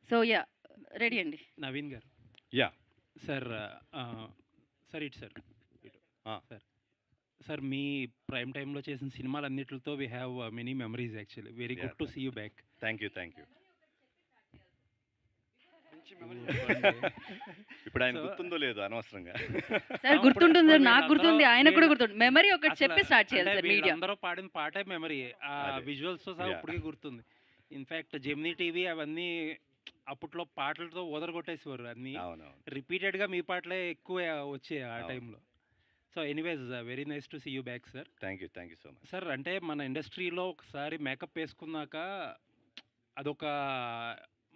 So yeah ready అండి. నవీన్ గారు. Yeah sir sir ఇటు సార్ సార్ సార్ మీ ప్రైమ్ టైంలో చేసిన సినిమాలన్నిటితో we have many memories actually. Very good to see you back. Thank you. ఇప్పుడు ఆయన గుర్తుందో లేదో అనవసరంగా. సార్ గుర్తుంటుంది సార్, నాకు గుర్తుంది, ఆయన కూడా గుర్తుంది. మెమరీ ఒకటి చెప్పి స్టార్ట్ చేయాలి సార్. మీడియా అందరూ పాడిన పాటే మెమరీ, ఆ విజువల్స్ సహా ఇప్పటికీ గుర్తుంది. ఇన్ఫ్యాక్ట్ జెమినీ టీవీ అవన్నీ అప్పట్లో పాటలతో ఓదరగొట్టేసేవారు అన్ని. రిపీటెడ్గా మీ పాటలే ఎక్కువ వచ్చాయి ఆ టైంలో. So anyways very nice to see you back sir. Thank you so much sir. అంటే మన ఇండస్ట్రీలో ఒకసారి మేకప్ వేసుకున్నాక అదొక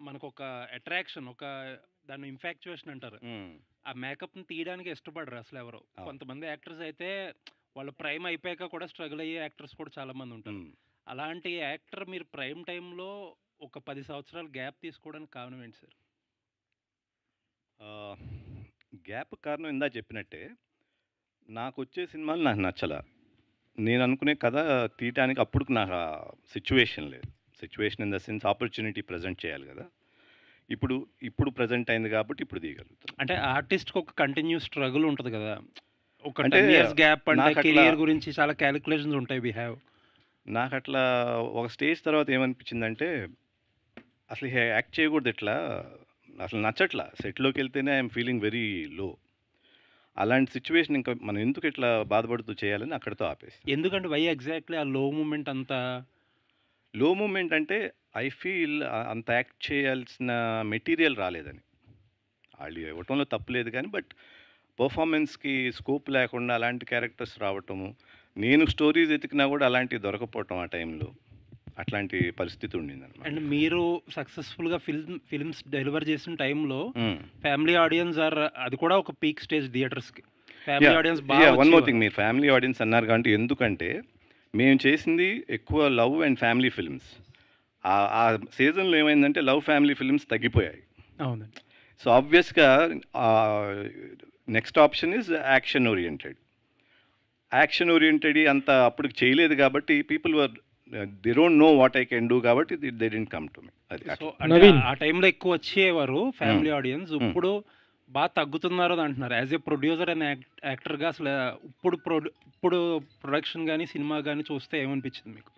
మనకొక అట్రాక్షన్, ఒక దాన్ని ఇన్ఫాక్చుయేషన్ అంటారు. ఆ మేకప్ని తీయడానికి ఇష్టపడరు అసలు ఎవరు. కొంతమంది యాక్టర్స్ అయితే వాళ్ళ ప్రైమ్ అయిపోయాక కూడా స్ట్రగుల్ అయ్యే యాక్టర్స్ కూడా చాలామంది ఉంటారు. అలాంటి యాక్టర్ మీరు ప్రైమ్ టైంలో ఒక 10 సంవత్సరాలు గ్యాప్ తీసుకోవడానికి కారణం ఏంటి సార్? గ్యాప్ కారణం ఇందా చెప్పినట్టే, నాకు వచ్చే సినిమాలు నాకు నచ్చలా. నేను అనుకునే కథ తీయటానికి అప్పుడు నాకు సిచ్యువేషన్ లేదు. Situation in the sense opportunity present చేయాలి కదా. ఇప్పుడు ప్రజెంట్ అయింది కాబట్టి ఇప్పుడు తీయగలుగుతాం. అంటే ఆర్టిస్ట్కి ఒక కంటిన్యూ స్ట్రగుల్ ఉంటుంది కదా, ఒక 10 years గ్యాప్ అంటే కెరియర్ గురించి చాలా క్యాలిక్యులేషన్స్ ఉంటాయి వి హ్యావ్. నాకు అట్లా ఒక స్టేజ్ తర్వాత ఏమనిపించిందంటే అసలు యాక్ట్ చేయకూడదు, ఇట్లా అసలు నచ్చట్లా. సెట్లోకి వెళ్తేనే ఐఎమ్ ఫీలింగ్ వెరీ లో. అలాంటి సిచ్యువేషన్ ఇంకా మనం ఎందుకు ఇట్లా బాధపడుతూ చేయాలని అక్కడితో ఆపేసి. ఎందుకంటే వై ఎగ్జాక్ట్లీ ఆ లో మూమెంట్ అంతా? లో మూమెంట్ అంటే ఐ ఫీల్ అంత యాక్ట్ చేయాల్సిన మెటీరియల్ రాలేదని. వాళ్ళు ఇవ్వటంలో తప్పులేదు కానీ బట్ పర్ఫార్మెన్స్కి స్కోప్ లేకుండా అలాంటి క్యారెక్టర్స్ రావటము, నేను స్టోరీస్ ఎతికినా కూడా అలాంటివి దొరకపోవటం ఆ టైంలో, అట్లాంటి పరిస్థితి ఉండింది అనమాట. అండ్ మీరు సక్సెస్ఫుల్గా ఫిల్మ్స్ డెలివర్ చేసిన టైంలో ఫ్యామిలీ ఆడియన్స్ అది కూడా ఒక పీక్ స్టేజ్ థియేటర్స్కి. Family audience one more thing, మీరు ఫ్యామిలీ ఆడియన్స్ అన్నారు కాబట్టి, ఎందుకంటే మేము చేసింది ఎక్కువ లవ్ అండ్ ఫ్యామిలీ ఫిల్మ్స్. ఆ సీజన్లో ఏమైందంటే లవ్ ఫ్యామిలీ ఫిల్మ్స్ తగ్గిపోయాయి. అవునండి. సో ఆబ్వియస్గా next option is action oriented. Action oriented అంత అప్పుడు చేయలేదు కాబట్టి people were they don't know what I can do కాబట్టి they didn't come to me. అది ఆ టైంలో ఎక్కువ వచ్చేవారు ఫ్యామిలీ ఆడియన్స్, ఇప్పుడు బాగా తగ్గుతున్నారు అని అంటున్నారు. యాజ్ ఏ ప్రొడ్యూసర్ అండ్ యాక్టర్గా అసలు ఇప్పుడు ప్రొడక్షన్ కానీ సినిమా కానీ చూస్తే ఏమనిపించింది మీకు?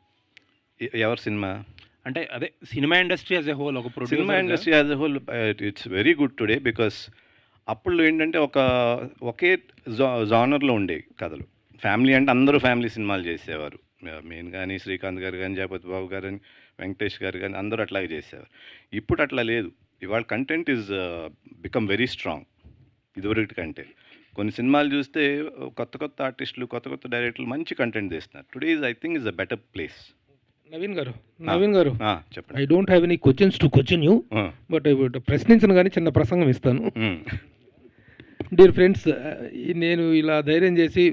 ఎవరి సినిమా అంటే అదే cinema industry as a whole, ఒక cinema industry as a whole it's very good today. Because అప్పుడు ఏంటంటే ఒకే జానర్లో ఉండేవి కథలు. ఫ్యామిలీ అంటే అందరూ ఫ్యామిలీ సినిమాలు చేసేవారు. మెయిన్ కానీ శ్రీకాంత్ గారు కానీ, జయపతి బాబు గారు కానీ, వెంకటేష్ గారు కానీ అందరూ అట్లాగే చేసేవారు. ఇప్పుడు అట్లా లేదు. ఇవాళ content is become very strong ఇదివరకటి కంటే. కొన్ని సినిమాలు చూస్తే కొత్త ఆర్టిస్టులు, కొత్త డైరెక్టర్లు మంచి కంటెంట్ తీస్తున్నారు. Today is I think is a better place. Naveen గారు చెప్పండి. I don't have any questions to question you, but ప్రశ్నించను కానీ చిన్న ప్రసంగం ఇస్తాను. డియర్ ఫ్రెండ్స్, నేను ఇలా ధైర్యం చేసి